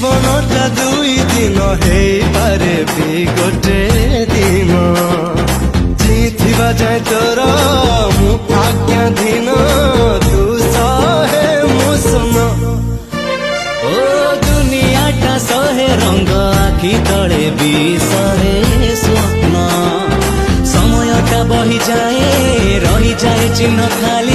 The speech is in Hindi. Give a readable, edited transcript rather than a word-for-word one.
जीवनटा दुई दिन हे पारे भी गोटे दिन जीथिबा जाए तोर मु आज्ञाधीन तू सहे मु सुन ओ दुनियाटा सहे रंग आखि तले भी सहे स्वप्न समयटा बही जाए रही जाए चिन्ह खाली